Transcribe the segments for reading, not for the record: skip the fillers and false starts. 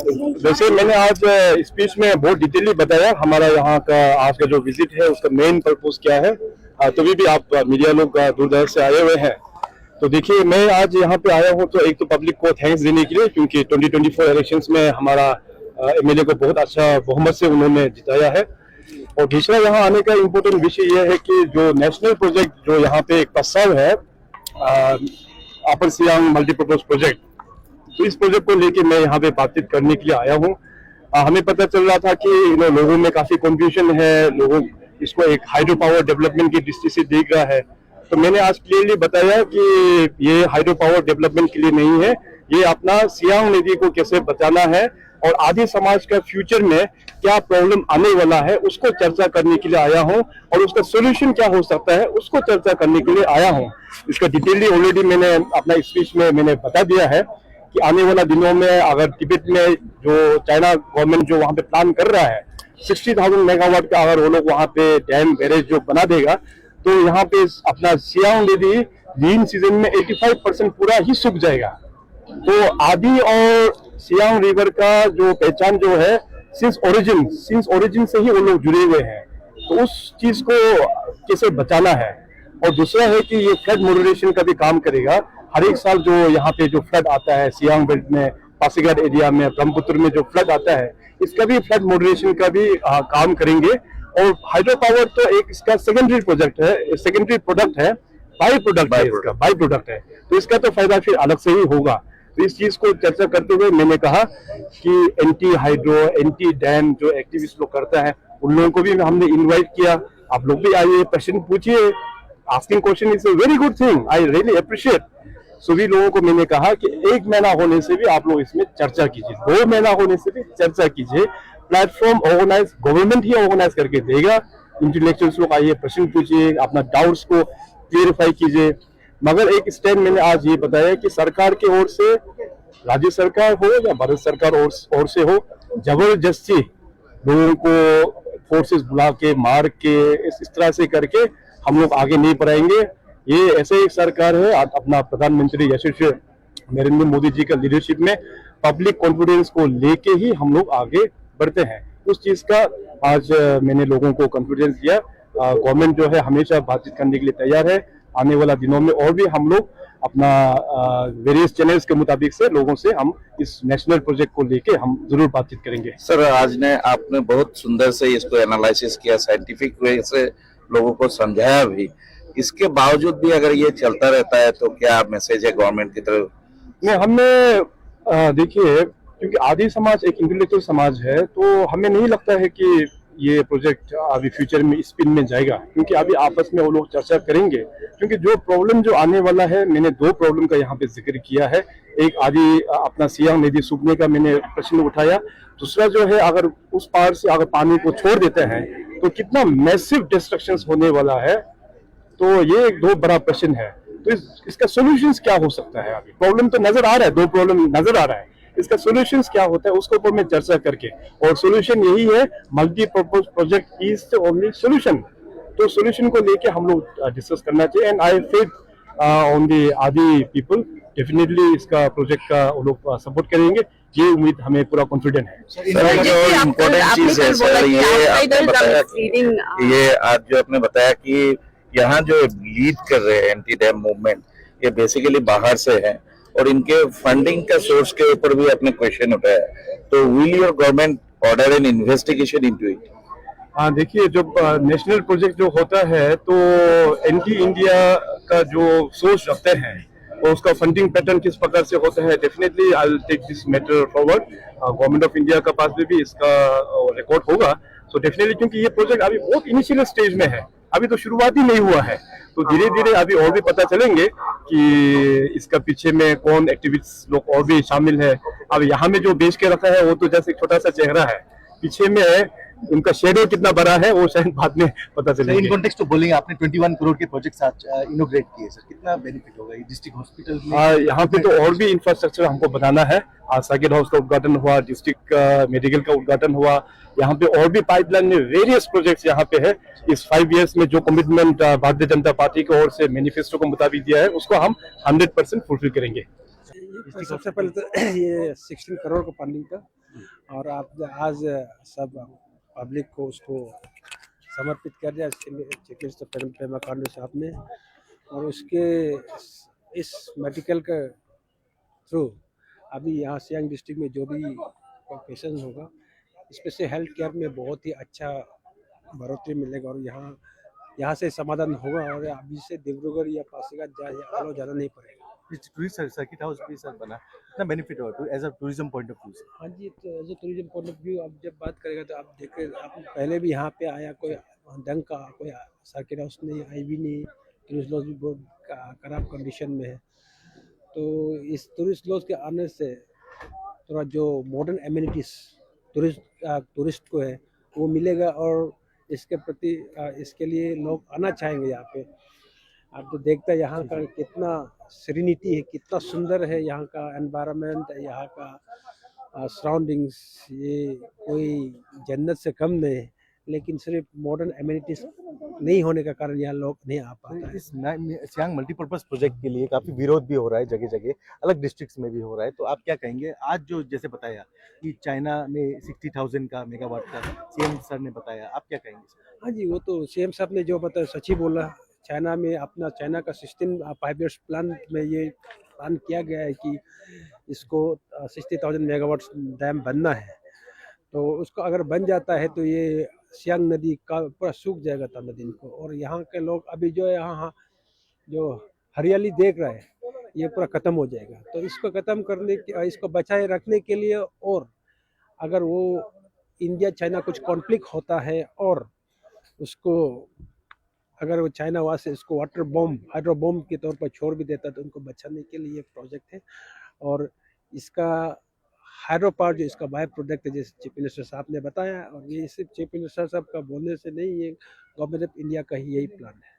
वैसे मैंने आज स्पीच में बहुत डिटेली बताया हमारा यहाँ का आज का जो विजिट है उसका मेन पर्पस क्या है। तभी भी आप मीडिया लोग दूर दराज से आए हुए हैं। तो देखिए, मैं आज यहाँ पे आया हूँ तो एक तो पब्लिक को थैंक्स देने के लिए, क्योंकि 2024 इलेक्शंस में हमारा एमएलए को बहुत अच्छा बहुमत से उन्होंने जिताया है। और दूसरा यहाँ आने का इम्पोर्टेंट विषय यह है कि जो नेशनल प्रोजेक्ट जो यहाँ पे एक प्रस्ताव है, अपर सियांग मल्टीपर्पज प्रोजेक्ट, तो इस प्रोजेक्ट को लेके मैं यहाँ पे बातचीत करने के लिए आया हूँ। हमें पता चल रहा था कि लोगों में काफी कंफ्यूजन है, लोगों इसको एक हाइड्रो पावर डेवलपमेंट की दृष्टि से देख रहा है। तो मैंने आज क्लियरली बताया कि ये हाइड्रो पावर डेवलपमेंट के लिए नहीं है, ये अपना सियांग नदी को कैसे बचाना है और आदि समाज का फ्यूचर में क्या प्रॉब्लम आने वाला है उसको चर्चा करने के लिए आया हूँ, और उसका सोल्यूशन क्या हो सकता है उसको चर्चा करने के लिए आया हूँ। इसका डिटेली ऑलरेडी मैंने अपना स्पीच में मैंने बता दिया है कि आने वाला दिनों में अगर तिब्बत में जो चाइना गवर्नमेंट जो वहाँ पे प्लान कर रहा है 60,000 मेगावाट का, अगर वो लोग वहाँ पे डैम बैरेज जो बना देगा तो यहाँ पे अपना सियांग नदी लीन सीजन में 85% पूरा ही सूख जाएगा। तो आदि और सियांग रिवर का जो पहचान जो है सिंस ओरिजिन से ही वो लोग जुड़े हुए हैं, तो उस चीज को कैसे बचाना है। और दूसरा है कि ये फ्लड मॉडरेशन का भी काम करेगा। हर एक साल जो यहाँ पे जो फ्लड आता है सियांग बेल्ट में, पासीघाट एरिया में, ब्रह्मपुत्र में जो फ्लड आता है, इसका भी फ्लड मॉडरेशन का भी काम करेंगे। और हाइड्रो पावर तो एक इसका सेकेंडरी प्रोजेक्ट है, सेकेंडरी प्रोडक्ट है, बाई प्रोडक्ट है, तो इसका तो फायदा फिर अलग से ही होगा। तो इस चीज को चर्चा करते हुए मैंने कहा कि एंटी हाइड्रो, एंटी डैम जो एक्टिविस्ट लोग करता है उन लोगों को भी हमने इनवाइट किया। आप लोग भी आइए, प्रश्न पूछिए। Asking question is a very good thing, I really appreciate. सभी लोगों को मैंने कहा कि 1 महीना होने से भी आप लोग इसमें चर्चा कीजिए, 2 महीना होने से भी चर्चा कीजिए। प्लेटफॉर्म ऑर्गेनाइज गवर्नमेंट ही ऑर्गेनाइज करके देगा। इंटेलेक्चुअल्स लोग आइए, प्रश्न पूछिए, अपना डाउट्स को क्लियरिफाई कीजिए। मगर एक स्टैंड मैंने आज ये बताया कि सरकार की ओर से, राज्य सरकार हो या भारत सरकार ओर से हो, जबरदस्ती लोगों को फोर्सेस बुला के मार के इस तरह से करके हम लोग आगे नहीं बढ़ाएंगे। ये ऐसे एक सरकार है, अपना प्रधानमंत्री यशस्वी नरेंद्र मोदी जी का लीडरशिप में पब्लिक कॉन्फिडेंस को लेके ही हम लोग आगे बढ़ते हैं। उस चीज का आज मैंने लोगों को कॉन्फिडेंस दिया। गवर्नमेंट जो है हमेशा बातचीत करने के लिए तैयार है। आने वाला दिनों में और भी हम लोग अपना वेरियस चैनल्स के मुताबिक से लोगों से हम इस नेशनल प्रोजेक्ट को लेके हम जरूर बातचीत करेंगे। सर, आज ने आपने बहुत सुंदर से इसको एनालिसिस किया, साइंटिफिक वे से लोगों को समझाया भी। इसके बावजूद भी अगर ये चलता रहता है तो क्या मैसेज है गवर्नमेंट की तरफ? नहीं, हमने देखिए, क्योंकि आदि समाज एक इंटेलेक्चुअल समाज है, तो हमें नहीं लगता है कि ये प्रोजेक्ट अभी फ्यूचर में स्पिन में जाएगा, क्योंकि अभी आपस में वो लोग चर्चा करेंगे। क्योंकि जो प्रॉब्लम जो आने वाला है, मैंने 2 प्रॉब्लम का यहाँ पे जिक्र किया है। एक आदि अपना सियांग नदी सूखने का मैंने प्रश्न उठाया। दूसरा जो है, अगर उस पार से अगर पानी को छोड़ देते हैं तो कितना मैसिव डिस्ट्रक्शन होने वाला है। तो ये एक 2 बड़ा प्रश्न है। तो इसका सोल्यूशन क्या हो सकता है? अभी प्रॉब्लम तो नजर आ रहा है, 2 प्रॉब्लम नजर आ रहा है, इसका सोल्यूशन क्या होता है उसके ऊपर में चर्चा करके। और सोल्यूशन यही है, multipurpose project is the only solution. तो सोल्यूशन को लेके हम लोग डिस्कस करना चाहिए। And I faith on the आदि पीपल, डेफिनेटली इसका प्रोजेक्ट का वो लोग सपोर्ट करेंगे, ये उम्मीद हमें पूरा कॉन्फिडेंट है। सर, जो इम्पोर्टेंट चीज है सर, ये आपने बताया कि ये आज जो आपने बताया कि यहाँ जो लीड कर रहे हैं एंटी डैम मूवमेंट, ये बेसिकली बाहर से है और इनके फंडिंग का सोर्स के ऊपर भी आपने क्वेश्चन उठाया। तो will your government order N investigation into it? हाँ, देखिए, जब नेशनल प्रोजेक्ट जो होता है तो एंटी इंडिया का जो सोर्स रखते हैं और उसका फंडिंग पैटर्न किस प्रकार से होता है, definitely I will take this matter forward. Government of India का पास भी इसका रिकॉर्ड होगा। सो डेफिनेटली, क्योंकि ये प्रोजेक्ट अभी बहुत इनिशियल स्टेज में है, अभी तो शुरुआत ही नहीं हुआ है, तो धीरे धीरे अभी और भी पता चलेंगे कि इसका पीछे में कौन एक्टिविस्ट लोग और भी शामिल है। अब यहाँ में जो बेच के रखा है वो तो जैसे एक छोटा सा चेहरा है, पीछे में उनका शेडो कितना बड़ा है वो शायद बाद में पता चलेगा। इन कॉन्टेक्स्ट तो बोलेंगे, आपने 21 करोड़ के प्रोजेक्ट्स आज इनोग्रेट किए सर, कितना बेनिफिट होगा डिस्ट्रिक्ट हॉस्पिटल में? यहाँ पे तो और भी इंफ्रास्ट्रक्चर हमको बनाना है। आज साकेत हाउस का उद्घाटन हुआ, डिस्ट्रिक्ट मेडिकल का उद्घाटन हुआ, यहाँ पे और भी पाइपलाइन में वेरियस प्रोजेक्ट्स यहाँ पे है। इस 5 इयर्स में जो कमिटमेंट भारतीय जनता पार्टी की ओर से मैनिफेस्टो के मुताबिक दिया है उसको हम 100% फुलफिल करेंगे। सबसे पहले तो ये 16 करोड़ का फंडिंग का और आप आज सब पब्लिक को उसको समर्पित कर दिया चीफ मिनिस्टर पेमा खांडू साहब ने। और उसके इस मेडिकल के थ्रू अभी यहाँ सियांग डिस्ट्रिक्ट में जो भी पेशेंट होगा इसमें से हेल्थ केयर में बहुत ही अच्छा बढ़ोतरी मिलेगा और यहाँ से समाधान होगा और अभी से डिब्रूगढ़ या पासीघाट आलो जाना नहीं पड़ेगा। टूरिस्ट सर्किट हाउस भी सर बना, कितना बेनिफिट होगा as a tourism point of view से? हाँ जी, तो as a tourism point of view आप जब बात करेगा तो आप देखें, आप पहले भी यहाँ पे आया कोई ढंग का कोई सर्किट हाउस नहीं, आई भी नहीं, टूरिस्ट लॉज भी बहुत खराब कंडीशन में है। तो इस टूरिस्ट लॉज के आने से थोड़ा जो मॉडर्न एमिनिटीज टूरिस्ट को है वो मिलेगा और इसके प्रति इसके लिए लोग आना चाहेंगे यहाँ पे। आप तो देखते हैं यहाँ का कितना सेरेनिटी है, कितना सुंदर है यहाँ का एनवायरनमेंट, यहाँ का सराउंडिंग्स, ये कोई जन्नत से कम नहीं है। लेकिन सिर्फ मॉडर्न एमिनिटीज नहीं होने का कारण यहाँ लोग नहीं आ पाते हैं। इस सियांग मल्टीपर्पज प्रोजेक्ट के लिए काफी विरोध भी हो रहा है, जगह जगह अलग डिस्ट्रिक्ट्स में भी हो रहा है, तो आप क्या कहेंगे? आज जो जैसे बताया कि चाइना में 60,000 का मेगावाट का सीएम सर ने बताया, आप क्या कहेंगे? हाँ जी, वो तो सीएम साहब ने जो बताया सच ही बोला। चाइना में अपना चाइना का 5 ईयर्स प्लान में ये प्लान किया गया है कि इसको 60,000 मेगावाट डैम बनना है। तो उसको अगर बन जाता है तो ये सियांग नदी का पूरा सूख जाएगा तमिल दिन को। और यहाँ के लोग अभी जो यहाँ जो हरियाली देख रहे हैं ये पूरा ख़त्म हो जाएगा। तो इसको ख़त्म करने के, इसको बचाए रखने के लिए, और अगर वो इंडिया चाइना कुछ कॉन्फ्लिक्ट होता है और उसको अगर वो चाइना वहाँ से इसको हाइड्रो बॉम्ब के तौर पर छोड़ भी देता तो उनको बचाने के लिए प्रोजेक्ट है। और इसका हाइड्रो पावर जो इसका बाय प्रोडक्ट है, जैसे चीफ मिनिस्टर साहब ने बताया, और ये सिर्फ चीफ मिनिस्टर साहब का बोलने से नहीं, ये गवर्नमेंट ऑफ इंडिया का ही यही प्लान है।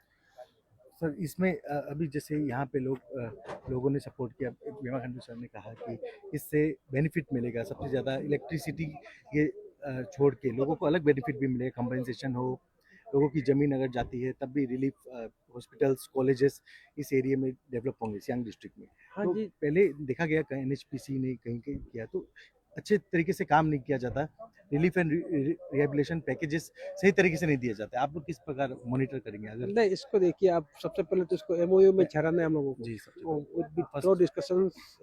सर इसमें अभी जैसे यहाँ पे लोगों ने सपोर्ट किया, पेमा खांडू सर ने कहा कि इससे बेनिफिट मिलेगा, सबसे ज़्यादा इलेक्ट्रिसिटी ये छोड़ के लोगों को अलग बेनिफिट भी मिलेगा, कंपनसेशन हो, लोगों की ज़मीन अगर जाती है तब भी रिलीफ, हॉस्पिटल्स, कॉलेजेस इस एरिया में डेवलप होंगे सियांग डिस्ट्रिक्ट में। हाँ तो जी, पहले देखा गया कहीं एनएचपीसी ने कहीं किया तो अच्छे तरीके से काम नहीं किया जाता, रिलीफ एंड रिहेबिलिटेशन पैकेजेस सही तरीके से नहीं दिए जाते। आप लोग किस प्रकार मॉनिटर करेंगे? अगर नहीं, इसको देखिए आप, सबसे पहले तो इसको एमओयू में ठहराना है हम लोगों को जी सबसे with discussions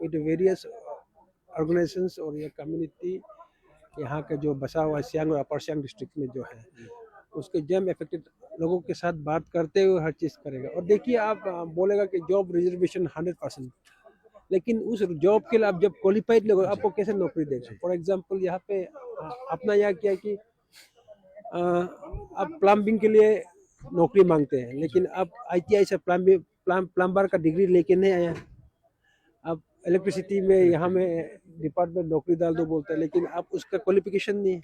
with various organisations और ये कम्युनिटी यहाँ के जो बसा हुआ सियांग और अपर सियांग डिस्ट्रिक्ट में जो है उसके जम इफेक्टेड लोगों के साथ बात करते हुए हर चीज़ करेगा। और देखिए आप बोलेगा कि जॉब रिजर्वेशन 100%, लेकिन उस जॉब के लिए आप जब क्वालिफाइड लोग आपको कैसे नौकरी देगा? फॉर एग्जांपल यहाँ पे अपना यहाँ क्या है कि आप प्लम्बिंग के लिए नौकरी मांगते हैं, लेकिन आप आईटीआई से प्लम्बर का डिग्री लेके नहीं आया। आप इलेक्ट्रिसिटी में यहाँ में डिपार्टमेंट नौकरी डाल दो बोलते हैं, लेकिन आप उसका क्वालिफिकेशन नहीं है।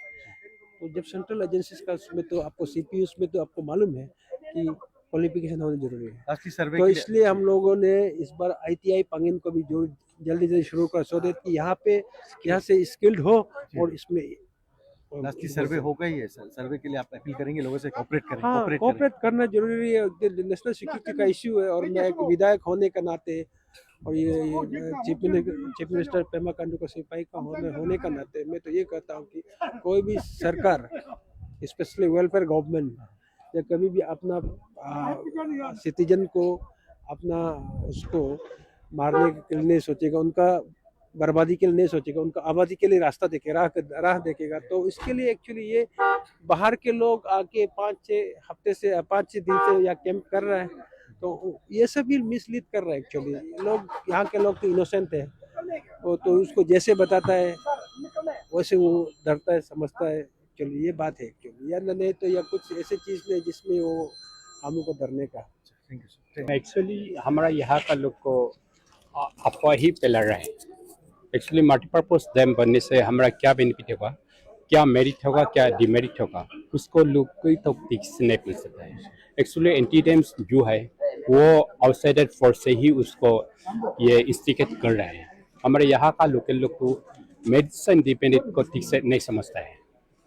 तो जब सेंट्रल एजेंसीज का उसमें तो आपको सीपीयूस में तो आपको मालूम है कि क्वालिफिकेशन होना जरूरी है। सर्वे तो इसलिए हम लोगों ने इस बार आईटीआई पांगिन को भी जो जल्दी शुरू कर सो दे कि यहाँ से स्किल्ड हो और इसमें लास्टली सर्वे होगा ही है सर। सर्वे के लिए आप अपील करेंगे लोगों से कोऑपरेट करें? हाँ, कोऑपरेट करना जरूरी है। नेशनल सिक्योरिटी का इश्यू है और मैं एक विधायक होने के नाते और ये चीफ मिनिस्टर पेमा खांडू का सिपाही का होने का नाते मैं तो ये कहता हूँ कि कोई भी सरकार, स्पेशली वेलफेयर गवर्नमेंट, या कभी भी अपना सिटीजन को अपना उसको मारने के लिए नहीं सोचेगा, उनका बर्बादी के लिए नहीं सोचेगा, उनका आबादी के लिए रास्ता देखेगा, राह देखेगा। तो इसके लिए एक्चुअली ये बाहर के लोग आके 5-6 दिन से या कैंप कर रहे हैं, तो ये सब भी मिसलीड कर रहा है। एक्चुअली लोग, यहाँ के लोग तो इनोसेंट है, वो तो उसको जैसे बताता है वैसे वो डरता है, समझता है। एक्चुअली ये बात है एक्चुअली, या नहीं तो या कुछ ऐसी चीज़ नहीं जिसमें वो हम लोग को डरने का। एक्चुअली हमारा यहाँ का लोग को अफवाह ही फैला रहा है। एक्चुअली मल्टीपर्पज डैम बनने से हमारा क्या बेनिफिट होगा, क्या मेरिट होगा, क्या डिमेरिट होगा, उसको लोग कोई तो ठीक से नहीं मिल सकता है। एक्चुअली एंटी डैम्स जो है वो आउटसाइडर फोर्स से ही उसको ये इंस्टिगेट कर रहा है। हमारे यहाँ का लोकल लोग को मेडिसिन डिपेंडेंट को ठीक से नहीं समझता है।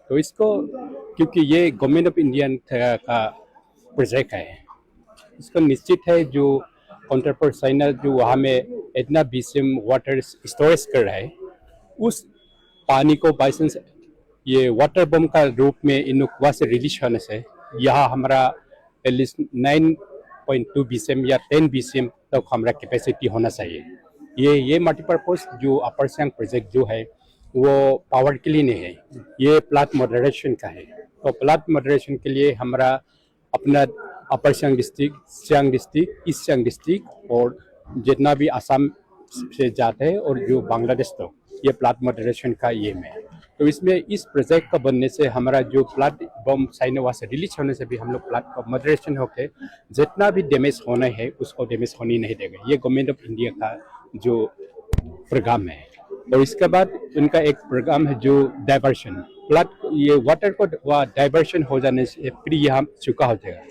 तो इसको, क्योंकि ये गवर्नमेंट ऑफ इंडिया का प्रोजेक्ट है, इसको निश्चित है जो काउंटर चाइना जो वहाँ में इतना बीसीएम वाटर स्टोरेज कर रहा है, उस पानी को बाइसेंस ये वाटर बम का रूप में इन लोग वहाँ से रिलीज होने से यहाँ हमारा एटलीस्ट 9.2 BCM या 10 BCM तक हमारा कैपेसिटी होना चाहिए। ये मल्टीपर्पज जो अपर सियांग प्रोजेक्ट जो है वो पावर के लिए नहीं है, ये प्लाट मॉडरेशन का है। तो प्लाट मॉडरेशन के लिए हमारा अपना upper Siang district, Siang district, east Siang district और जितना भी असम से जाते हैं और जो बांग्लादेश तो ये प्लाट मॉडरेशन का ये में है। तो इसमें इस प्रोजेक्ट का बनने से हमारा जो प्लाट बम साइनोवा से रिलीज होने से भी हम लोग प्लाट का मॉडरेशन होके जितना भी डैमेज होना है उसको डैमेज होने नहीं देगा। ये गवर्नमेंट ऑफ इंडिया का जो प्रोग्राम है। और इसके बाद उनका एक प्रोग्राम है जो डाइवर्शन, प्लाट ये वाटर को डाइवर्शन हो जाने से फिर यहाँ सूखा हो जाएगा।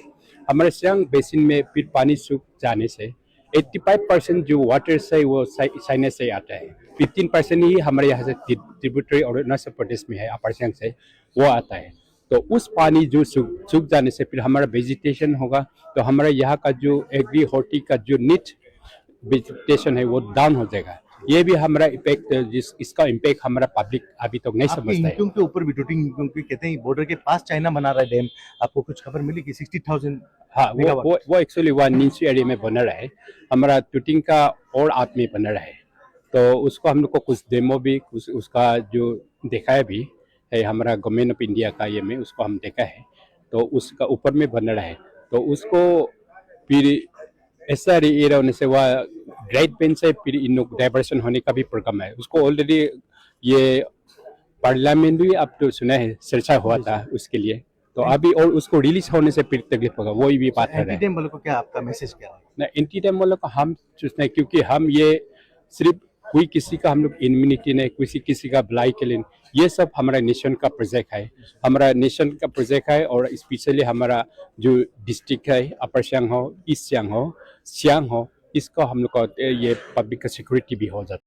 हमारे सियांग बेसिन में फिर पानी सूख जाने से 85% जो वाटर से वो चाइना से आता है, 15% ही हमारे यहाँ से ट्रिब्यूटरी और अरुणाचल प्रदेश में है अपर सियांग से वो आता है। तो उस पानी जो सूख जाने से फिर हमारा वेजिटेशन होगा, तो हमारे यहाँ का जो एग्री हॉर्टी का जो नीट वेजिटेशन है वो डाउन हो जाएगा। ये भी हमारा इफेक्ट इसका इम्पैक्ट हमारा पब्लिक अभी तक नहीं समझता है। के ऊपर भी टूटिंग, क्योंकि कहते हैं बॉर्डर के पास चाइना बना रहा है डैम, आपको कुछ खबर मिली कि 60,000? हाँ, वो एक्चुअली वहाँ नीचे एरिया में बना रहा है, हमारा टूटिंग का और आत में बना रहा है। तो उसको हम लोग को कुछ डेमो भी उसका जो दिखाया भी है हमारा गवर्नमेंट ऑफ इंडिया का ये में उसको हम देखा है। तो उसका ऊपर में बन रहा है, तो उसको फिर ऐसा एरिया होने से वह ग्रेट बेन से फिर इन लोग डाइवर्सन होने का भी प्रोग्राम है। उसको ऑलरेडी ये पार्लियामेंट भी अब तो सुना है चर्चा हुआ था उसके लिए, तो अभी और उसको रिलीज होने से फिर तकलीफ होगा, वही भी बात कर रहे हैं। वालों को क्या आपका मैसेज क्या है? ना एंटी डैम वालों को हम सोचते हैं, क्योंकि हम ये सिर्फ कोई किसी का हम लोग इम्यूनिटी नहीं, किसी का भलाई के लिए, ये सब हमारा नेशन का प्रोजेक्ट है, हमारा नेशन का प्रोजेक्ट है। और स्पेशली हमारा जो डिस्ट्रिक्ट है अपर सियांग हो, ईस्ट सियांग हो, सियांग हो, इसको हम लोग को ये पब्लिक का सिक्योरिटी भी हो जाता है।